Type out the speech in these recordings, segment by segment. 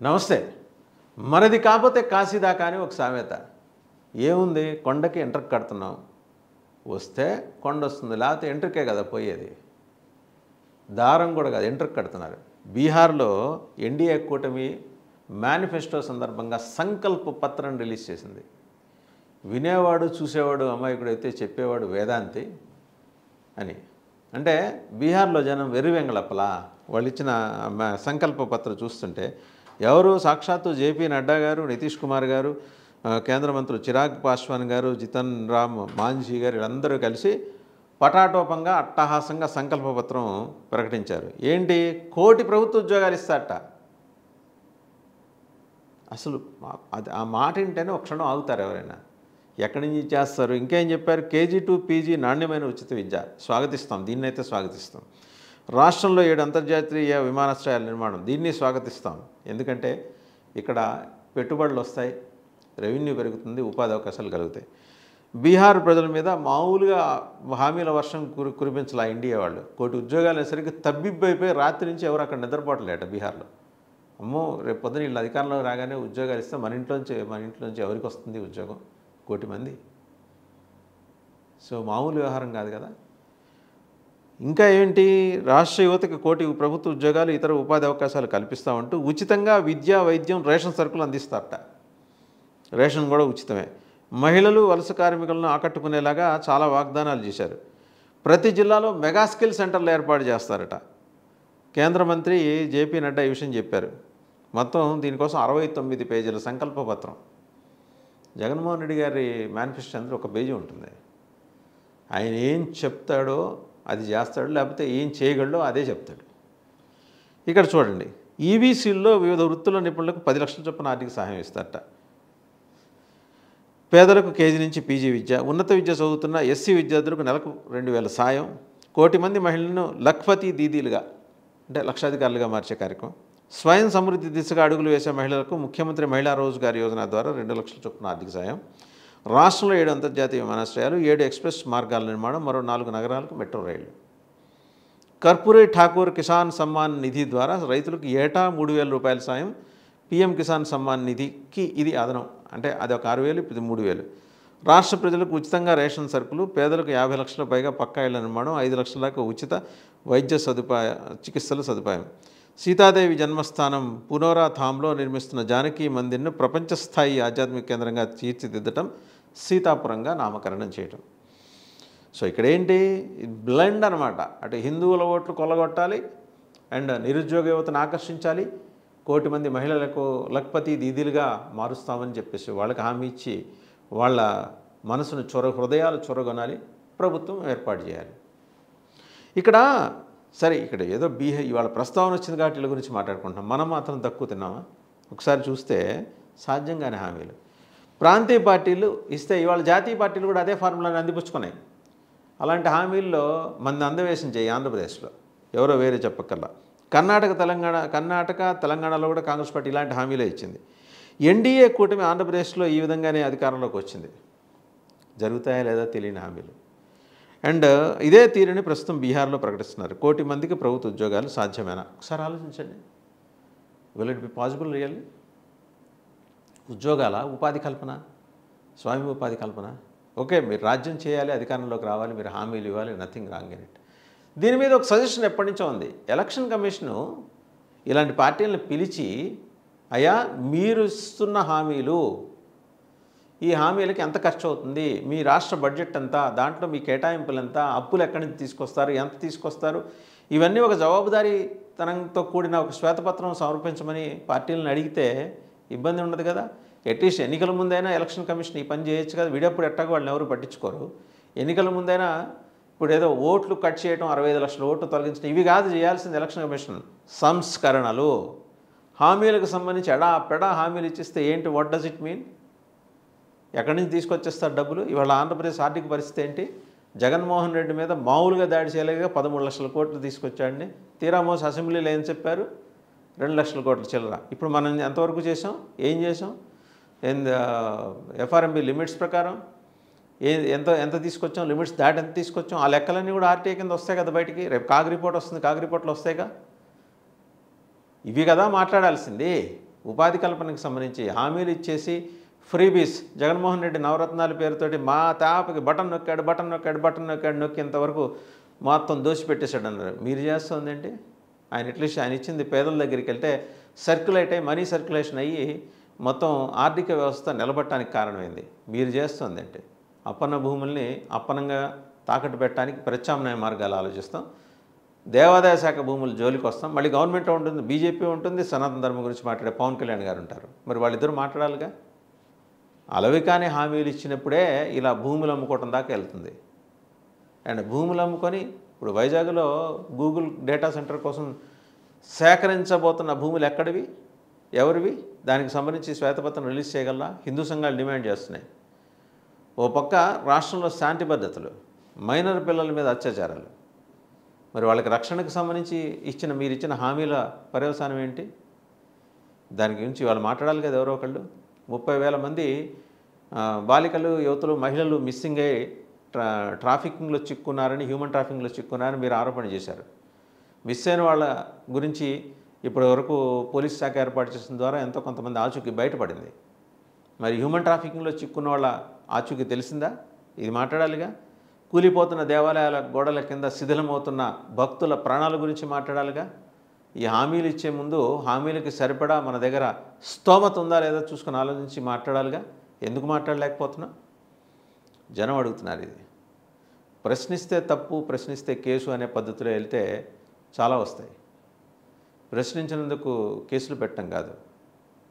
నమస్తే. మనది కాకపోతే కాశీదాకా అని ఒక సామెత. ఏముంది, కొండకి ఎంట్రక్ కడుతున్నాం, వస్తే కొండ వస్తుంది, లేకపోతే ఎంట్రకే కదా పోయేది. దారం కూడా కాదు, ఎంట్రక్ కడుతున్నారు. బీహార్లో ఎన్డీఏ కూటమి మేనిఫెస్టో సందర్భంగా సంకల్ప పత్రం రిలీజ్ చేసింది. వినేవాడు చూసేవాడు అమాయకుడైతే చెప్పేవాడు వేదాంతి అని. అంటే బీహార్లో జనం వెర్రివెంగళప్పలా వాళ్ళు ఇచ్చిన సంకల్ప పత్రం చూస్తుంటే ఎవరు సాక్షాత్తు జేపీ నడ్డా గారు, నితీష్ కుమార్ గారు, కేంద్ర మంత్రులు చిరాగ్ పాస్వాన్ గారు, జితన్ రామ్ మాంఝీ గారు వీళ్ళందరూ కలిసి పటాటోపంగా అట్టహాసంగా సంకల్ప పత్రం ప్రకటించారు. ఏంటి, 1 కోటి ప్రభుత్వ ఉద్యోగాలు ఇస్తారట. అసలు ఆ మాట వింటేనే ఒక క్షణం ఆగుతారు ఎవరైనా. ఎక్కడి నుంచి చేస్తారు? ఇంకేం చెప్పారు, KG to PG నాణ్యమైన ఉచిత విద్య స్వాగతిస్తాం, దీన్నైతే స్వాగతిస్తాం. రాష్ట్రంలో 7 అంతర్జాతీయ విమానాశ్రయాల నిర్మాణం, దీన్ని స్వాగతిస్తాం. ఎందుకంటే ఇక్కడ పెట్టుబడులు వస్తాయి, రెవెన్యూ పెరుగుతుంది, ఉపాధి అవకాశాలు కలుగుతాయి. బీహార్ ప్రజల మీద మామూలుగా హామీల వర్షం కురిపించాల ఇండియా వాళ్ళు. 1 కోటి ఉద్యోగాలు అనేసరికి తబ్బిబ్బైపోయి రాత్రి నుంచి ఎవరు అక్కడ నిద్రపోవట్లేట బీహార్లో. అమ్మో రేపు పొద్దున వీళ్ళు అధికారంలోకి రాగానే ఉద్యోగాలు ఇస్తే మన ఇంట్లోంచి ఎవరికి వస్తుంది ఉద్యోగం? 1 కోటి మంది. సో మామూలు వ్యవహారం కాదు కదా. ఇంకా ఏంటి, రాష్ట్ర యువతకి 1 కోటి ప్రభుత్వ ఉద్యోగాలు, ఇతర ఉపాధి అవకాశాలు కల్పిస్తామంటూ ఉచితంగా విద్య, వైద్యం, రేషన్ సరుకులు అందిస్తారట. రేషన్ కూడా ఉచితమే. మహిళలు, వలస కార్మికులను ఆకట్టుకునేలాగా చాలా వాగ్దానాలు చేశారు. ప్రతి జిల్లాలో మెగా స్కిల్ సెంటర్లు ఏర్పాటు చేస్తారట. కేంద్ర మంత్రి జేపీ నడ్డా ఈ విషయం చెప్పారు. మొత్తం దీనికోసం 69 పేజీల సంకల్ప పత్రం. జగన్మోహన్ రెడ్డి గారి మేనిఫెస్టో అందరూ 1 పేజీ ఉంటుంది. ఆయన ఏం చెప్తాడో అది చేస్తాడు, లేకపోతే ఏం చేయగలడో అదే చెప్తాడు. ఇక్కడ చూడండి, ఈబీసీల్లో వివిధ వృత్తుల నిపుణులకు 10 లక్షల చొప్పున ఆర్థిక సహాయం ఇస్తారట. పేదలకు KG నుంచి PG విద్య, ఉన్నత విద్య చదువుతున్న SC విద్యార్థులకు నెలకు 2000 సాయం, 1 కోటి మంది మహిళలను లఖ్పతి దీదీలుగా అంటే లక్షాధికారులుగా మార్చే కార్యక్రమం. స్వయం సమృద్ధి దిశగా అడుగులు వేసే మహిళలకు ముఖ్యమంత్రి మహిళా రోజ్గార్ యోజన ద్వారా 2 లక్షల చొప్పున ఆర్థిక సాయం. రాష్ట్రంలో 7 అంతర్జాతీయ విమానాశ్రయాలు, 7 ఎక్స్ప్రెస్ మార్గాల నిర్మాణం, మరో 4 నగరాలకు మెట్రో రైళ్లు. కర్పూరీ ఠాకూర్ కిసాన్ సమ్మాన్ నిధి ద్వారా రైతులకు ఏటా 3000 రూపాయల సాయం. PM కిసాన్ సమ్మాన్ నిధికి ఇది అదనం, అంటే అది ఒక 6000, ఇది 3000. రాష్ట్ర ప్రజలకు ఉచితంగా రేషన్ సరుకులు, పేదలకు 50 లక్షల పైగా పక్కా ఇళ్ల నిర్మాణం, 5 లక్షల దాకా ఉచిత వైద్య చికిత్సల సదుపాయం. సీతాదేవి జన్మస్థానం పునోరాథాంలో నిర్మిస్తున్న జానకి మందిర్ను ప్రపంచ స్థాయి ఆధ్యాత్మిక కేంద్రంగా తీర్చిదిద్దటం, సీతాపురంగా నామకరణం చేయటం. సో ఇక్కడ ఏంటి, బ్లెండ్ అనమాట. అటు హిందువుల ఓట్లు కొల్లగొట్టాలి అండ్ నిరుద్యోగ యువతను ఆకర్షించాలి, 1 కోటి మంది మహిళలకు లఖ్పతి దీదీలుగా మారుస్తామని చెప్పేసి వాళ్ళకి హామీ ఇచ్చి వాళ్ళ మనసును హృదయాలు చొరగొనాలి, ప్రభుత్వం ఏర్పాటు చేయాలి. ఇక్కడ సరే, ఇక్కడ ఏదో ఇవాళ ప్రస్తావన వచ్చింది కాబట్టి వీళ్ళ గురించి మాట్లాడుకుంటున్నాం. మనం మాత్రం తక్కువ తిన్నామా? ఒకసారి చూస్తే సాధ్యం కాని హామీలు. ప్రాంతీయ పార్టీలు ఇస్తే ఇవాళ జాతీయ పార్టీలు కూడా అదే ఫార్ములాని అందిపుచ్చుకున్నాయి. అలాంటి హామీల్లో మంది అందవేశం చేయి ఆంధ్రప్రదేశ్లో, ఎవరో వేరే చెప్పక్కర్లా. కర్ణాటక తెలంగాణలో కూడా కాంగ్రెస్ పార్టీ ఇలాంటి హామీలే ఇచ్చింది. ఎన్డీఏ కూటమి ఆంధ్రప్రదేశ్లో ఈ విధంగానే అధికారంలోకి వచ్చింది. జరుగుతాయా లేదా తెలియని హామీలు. అండ్ ఇదే తీరుని ప్రస్తుతం బీహార్లో ప్రకటిస్తున్నారు. 1 కోటి మందికి ప్రభుత్వ ఉద్యోగాలు సాధ్యమేనా? ఒకసారి ఆలోచించండి. Will it be possible really? ఉద్యోగాల ఉపాధి కల్పన, స్వయం ఉపాధి కల్పన. ఓకే, మీరు రాజ్యం చేయాలి, అధికారంలోకి రావాలి, మీరు హామీలు ఇవ్వాలి, నథింగ్ రాంగ్ ఇన్ ఇట్. దీని మీద ఒక సజెషన్ ఎప్పటి నుంచో ఉంది. ఎలక్షన్ కమిషను ఇలాంటి పార్టీలను పిలిచి, అయ్యా మీరు ఇస్తున్న హామీలు, ఈ హామీలకి ఎంత ఖర్చు అవుతుంది, మీ రాష్ట్ర బడ్జెట్ ఎంత, దాంట్లో మీ కేటాయింపులు ఎంత, అప్పులు ఎక్కడి నుంచి తీసుకొస్తారు, ఎంత తీసుకొస్తారు, ఇవన్నీ ఒక జవాబుదారీతనంతో కూడిన ఒక శ్వేతపత్రం సమర్పించమని పార్టీలను అడిగితే ఇబ్బంది ఉండదు కదా. అట్లీస్ట్ ఎన్నికల ముందైనా ఎలక్షన్ కమిషన్ ఈ పని చేయొచ్చు కదా. వీడప్పుడు ఎట్టాగో వాళ్ళని ఎవరు పట్టించుకోరు. ఎన్నికల ముందైనా ఇప్పుడు ఏదో ఓట్లు కట్ చేయడం, 65 లక్షల ఓట్లు తొలగించడం, ఇవి కాదు చేయాల్సింది ఎలక్షన్ కమిషన్. సంస్కరణలు, హామీలకు సంబంధించి ఎడా హామీలు ఇచ్చిస్తే ఏంటి, వాట్ డస్ ఇట్ మీన్? ఎక్కడి నుంచి తీసుకొచ్చేస్తారు డబ్బులు? ఇవాళ ఆంధ్రప్రదేశ్ ఆర్థిక పరిస్థితి ఏంటి? జగన్మోహన్ రెడ్డి మీద మామూలుగా దాడి చేయలేక 13 లక్షల కోట్లు తీసుకొచ్చాడండి. తీరామోస్ అసెంబ్లీలో ఏం చెప్పారు, 2 లక్షల కోట్ల చిల్లర. ఇప్పుడు మనం ఎంతవరకు చేసాం, ఏం చేసాం? FRMB లిమిట్స్ ప్రకారం ఎంత తీసుకొచ్చాం, లిమిట్స్ దాటి ఎంత తీసుకొచ్చాం, ఆ లెక్కలన్నీ కూడా RTI కింద వస్తాయి కదా బయటికి. రేపు కాగ్ రిపోర్ట్ వస్తుంది, కాగ్ రిపోర్ట్లో వస్తాయిగా. ఇవి కదా మాట్లాడాల్సింది. ఉపాధి కల్పనకు సంబంధించి హామీలు ఇచ్చేసి ఫ్రీబీస్ జగన్మోహన్ రెడ్డి నవరత్నాల పేరుతోటి మా తాపకి బటన్ నొక్కాడు నొక్కేంతవరకు మొత్తం దోసిపెట్టేశాడు అన్నారు. మీరు చేస్తుందండి. ఆయన అట్లీస్ట్ ఆయన ఇచ్చింది పేదల దగ్గరికి వెళ్తే సర్క్యులేట్ అయ్యి మనీ సర్క్యులేషన్ అయ్యి మొత్తం ఆర్థిక వ్యవస్థ నిలబట్టడానికి కారణమైంది. మీరు చేస్తుందంటే అప్పన్న భూముల్ని అప్పనంగా తాకట్టు పెట్టడానికి ప్రత్యామ్నాయ మార్గాలు ఆలోచిస్తాం. దేవాదాయ శాఖ భూములు జోలికి వస్తాం. మళ్ళీ గవర్నమెంట్ ఉంటుంది, బీజేపీ ఉంటుంది, సనాతన ధర్మం గురించి మాట్లాడే పవన్ కళ్యాణ్ గారు ఉంటారు. మరి వాళ్ళిద్దరూ మాట్లాడాలిగా. అలవికానే హామీలు ఇచ్చినప్పుడే ఇలా భూములు అమ్ముకోవటం దాకా వెళ్తుంది. అండ్ భూములు అమ్ముకొని ఇప్పుడు వైజాగ్లో గూగుల్ డేటా సెంటర్ కోసం సేకరించబోతున్న భూములు ఎక్కడివి, ఎవరివి, దానికి సంబంధించి శ్వేతపత్రం రిలీజ్ చేయగలరా? హిందూ సంఘాలు డిమాండ్ చేస్తున్నాయి. ఓ పక్క రాష్ట్రంలో శాంతి భద్రతలు, మైనర్ పిల్లల మీద అత్యాచారాలు, మరి వాళ్ళకి రక్షణకు సంబంధించి మీరు ఇచ్చిన హామీల పర్యవసానం ఏంటి? దాని గురించి వాళ్ళు మాట్లాడాలి కదా ఎవరో ఒకళ్ళు. 30,000 మంది బాలికలు, యువతులు, మహిళలు మిస్సింగ్ అయ్యి ట్రాఫికింగ్లో చిక్కున్నారని, హ్యూమన్ ట్రాఫికింగ్లో చిక్కున్నారని మీరు ఆరోపణ చేశారు. మిస్ అయిన వాళ్ళ గురించి ఇప్పటి వరకు పోలీస్ శాఖ ఏర్పాటు చేసిన ద్వారా ఎంతో కొంతమంది ఆచూకీ బయటపడింది. మరి హ్యూమన్ ట్రాఫికింగ్లో చిక్కున్న వాళ్ళ ఆచూకీ తెలిసిందా? ఇది మాట్లాడాలిగా. కూలిపోతున్న దేవాలయాల గోడల కింద శిథిలమవుతున్న భక్తుల ప్రాణాల గురించి మాట్లాడాలిగా. ఈ హామీలు ఇచ్చే ముందు హామీలకి సరిపడా మన దగ్గర స్తోమత ఉందా లేదా చూసుకొని ఆలోచించి మాట్లాడాలిగా. ఎందుకు మాట్లాడలేకపోతున్నాం? జనం అడుగుతున్నారు. ఇది ప్రశ్నిస్తే తప్పు, ప్రశ్నిస్తే కేసు అనే పద్ధతిలో వెళ్తే చాలా వస్తాయి. ప్రశ్నించినందుకు కేసులు పెట్టడం కాదు,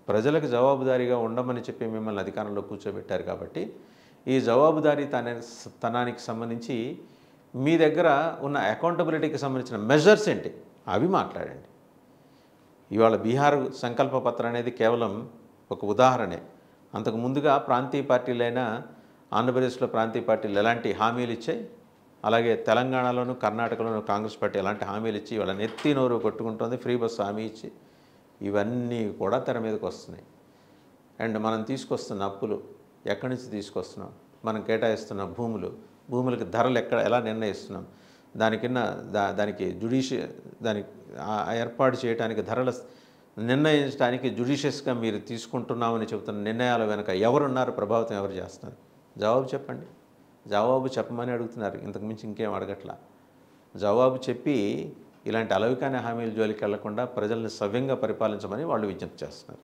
ప్రజలకు జవాబుదారీగా ఉండమని చెప్పి మిమ్మల్ని అధికారంలో కూర్చోబెట్టారు. కాబట్టి ఈ జవాబుదారీతనానికి సంబంధించి మీ దగ్గర ఉన్న అకౌంటబిలిటీకి సంబంధించిన మెజర్స్ ఏంటి అవి మాట్లాడండి. ఇవాళ బీహార్ సంకల్ప పత్రం అనేది కేవలం ఒక ఉదాహరణే. అంతకు ముందుగా ప్రాంతీయ పార్టీలైన ఆంధ్రప్రదేశ్లో ప్రాంతీయ పార్టీలు ఎలాంటి హామీలు ఇచ్చాయి, అలాగే తెలంగాణలోను కర్ణాటకలోను కాంగ్రెస్ పార్టీ ఎలాంటి హామీలు ఇచ్చి వాళ్ళ నెత్తి నోరు కొట్టుకుంటుంది, ఫ్రీ బస్సు హామీ ఇచ్చి, ఇవన్నీ కూడా తెర మీదకి వస్తున్నాయి. అండ్ మనం తీసుకొస్తున్న అప్పులు ఎక్కడి నుంచి తీసుకొస్తున్నాం, మనం కేటాయిస్తున్న భూములకి ధరలు ఎలా నిర్ణయిస్తున్నాం, దానికి దానికి ఏర్పాటు చేయడానికి ధరలు నిర్ణయించడానికి జ్యుడిషియస్గా మీరు తీసుకుంటున్నామని చెబుతున్న నిర్ణయాల వెనుక ఎవరున్నారు, ప్రభావితం ఎవరు చేస్తున్నారు? జవాబు చెప్పండి. జవాబు చెప్పమని అడుగుతున్నారు, ఇంతకు మించి ఇంకేం అడగట్లా. జవాబు చెప్పి ఇలాంటి అలవికాని హామీల జోలికి వెళ్లకుండా ప్రజల్ని సవ్యంగా పరిపాలించమని వాళ్ళు విజ్ఞప్తి చేస్తున్నారు.